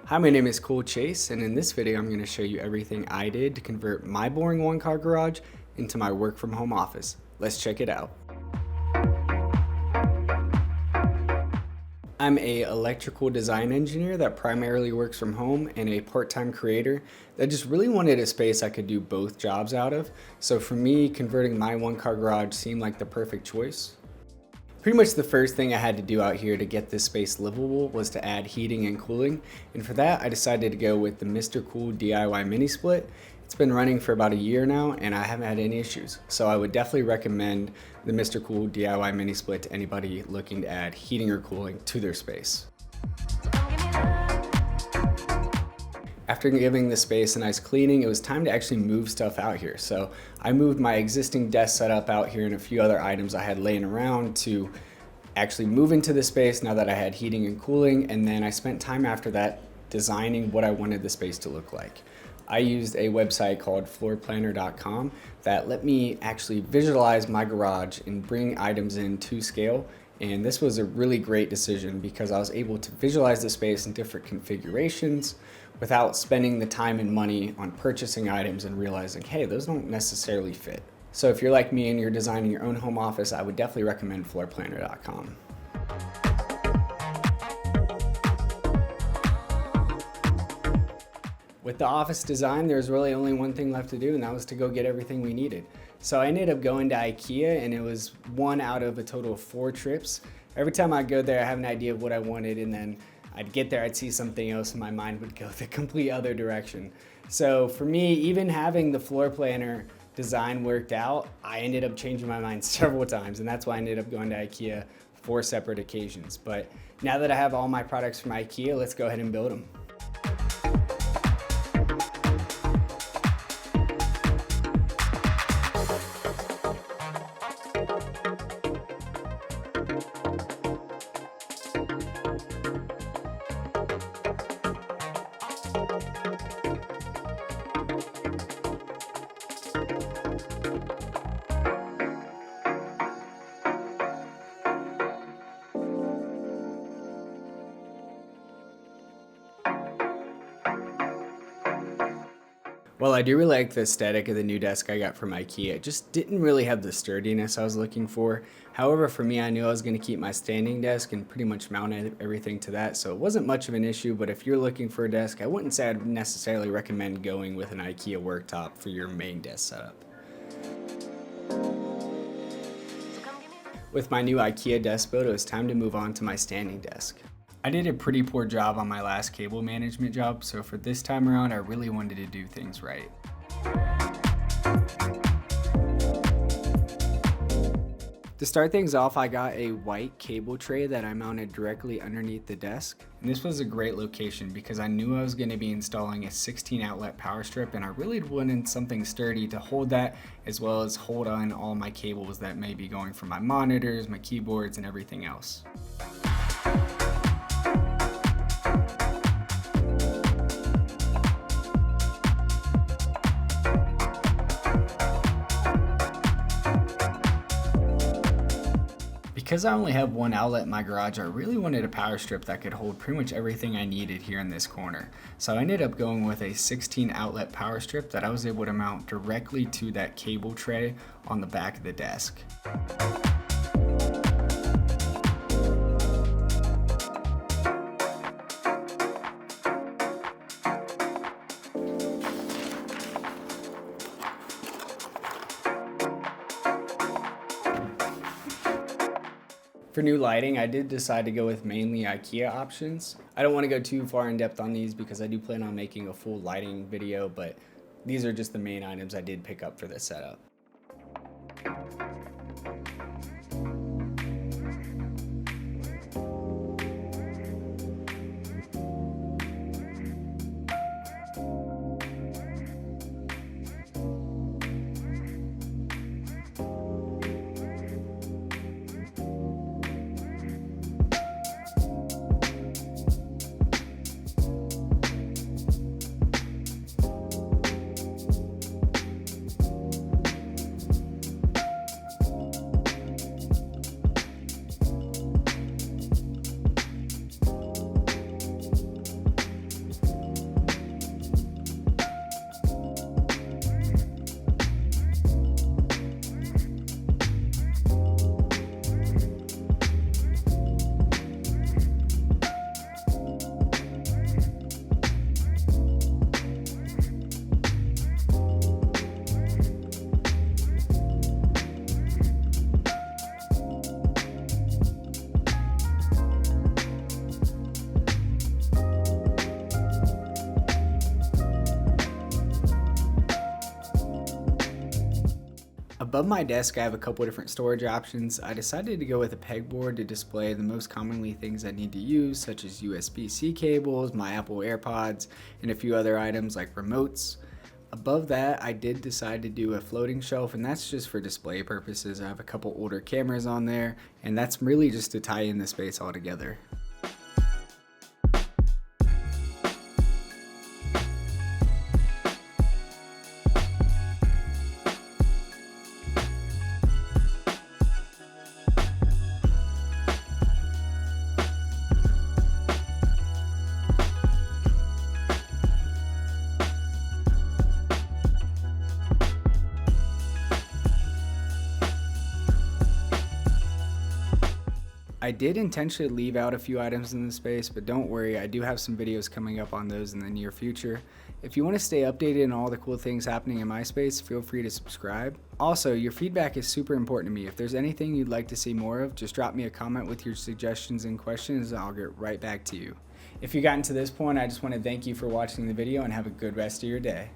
Hi, my name is Cole Chase, and in this video I'm going to show you everything I did to convert my boring one-car garage into my work-from-home office. Let's check it out. I'm a electrical design engineer that primarily works from home and a part-time creator that just really wanted a space I could do both jobs out of. So for me, converting my one-car garage seemed like the perfect choice. Pretty much the first thing I had to do out here to get this space livable was to add heating and cooling, and for that I decided to go with the Mr. Cool DIY mini split. It's been running for about a year now and I haven't had any issues, so I would definitely recommend the Mr. Cool DIY mini split to anybody looking to add heating or cooling to their space. After giving the space a nice cleaning, it was time to actually move stuff out here. So I moved my existing desk setup out here and a few other items I had laying around to actually move into the space now that I had heating and cooling. And then I spent time after that designing what I wanted the space to look like. I used a website called floorplanner.com that let me actually visualize my garage and bring items in to scale. And this was a really great decision because I was able to visualize the space in different configurations without spending the time and money on purchasing items and realizing, hey, those don't necessarily fit. So if you're like me and you're designing your own home office, I would definitely recommend floorplanner.com. With the office design, there was really only one thing left to do, and that was to go get everything we needed. So I ended up going to IKEA, and it was one out of a total of 4 trips. Every time I'd go there, I have an idea of what I wanted, and then I'd get there, I'd see something else, and my mind would go the complete other direction. So for me, even having the floor planner design worked out, I ended up changing my mind several times, and that's why I ended up going to IKEA 4 separate occasions. But now that I have all my products from IKEA, let's go ahead and build them. Well, I do really like the aesthetic of the new desk I got from IKEA. It just didn't really have the sturdiness I was looking for. However, for me, I knew I was going to keep my standing desk and pretty much mount everything to that, so it wasn't much of an issue. But if you're looking for a desk, I wouldn't say I'd necessarily recommend going with an IKEA worktop for your main desk setup. With my new IKEA desk build, it was time to move on to my standing desk. I did a pretty poor job on my last cable management job, so for this time around, I really wanted to do things right. To start things off, I got a white cable tray that I mounted directly underneath the desk. And this was a great location because I knew I was going to be installing a 16 outlet power strip, and I really wanted something sturdy to hold that, as well as hold on all my cables that may be going from my monitors, my keyboards, and everything else. Because I only have one outlet in my garage, I really wanted a power strip that could hold pretty much everything I needed here in this corner. So I ended up going with a 16 outlet power strip that I was able to mount directly to that cable tray on the back of the desk. For new lighting, I did decide to go with mainly IKEA options. I don't want to go too far in depth on these because I do plan on making a full lighting video, but these are just the main items I did pick up for this setup. Above my desk, I have a couple different storage options. I decided to go with a pegboard to display the most commonly things I need to use, such as USB-C cables, my Apple AirPods, and a few other items like remotes. Above that, I did decide to do a floating shelf, and that's just for display purposes. I have a couple older cameras on there, and that's really just to tie in the space all together. I did intentionally leave out a few items in the space, but don't worry, I do have some videos coming up on those in the near future. If you want to stay updated on all the cool things happening in my space, feel free to subscribe. Also, your feedback is super important to me. If there's anything you'd like to see more of, just drop me a comment with your suggestions and questions and I'll get right back to you. If you gotten to this point, I just want to thank you for watching the video and have a good rest of your day.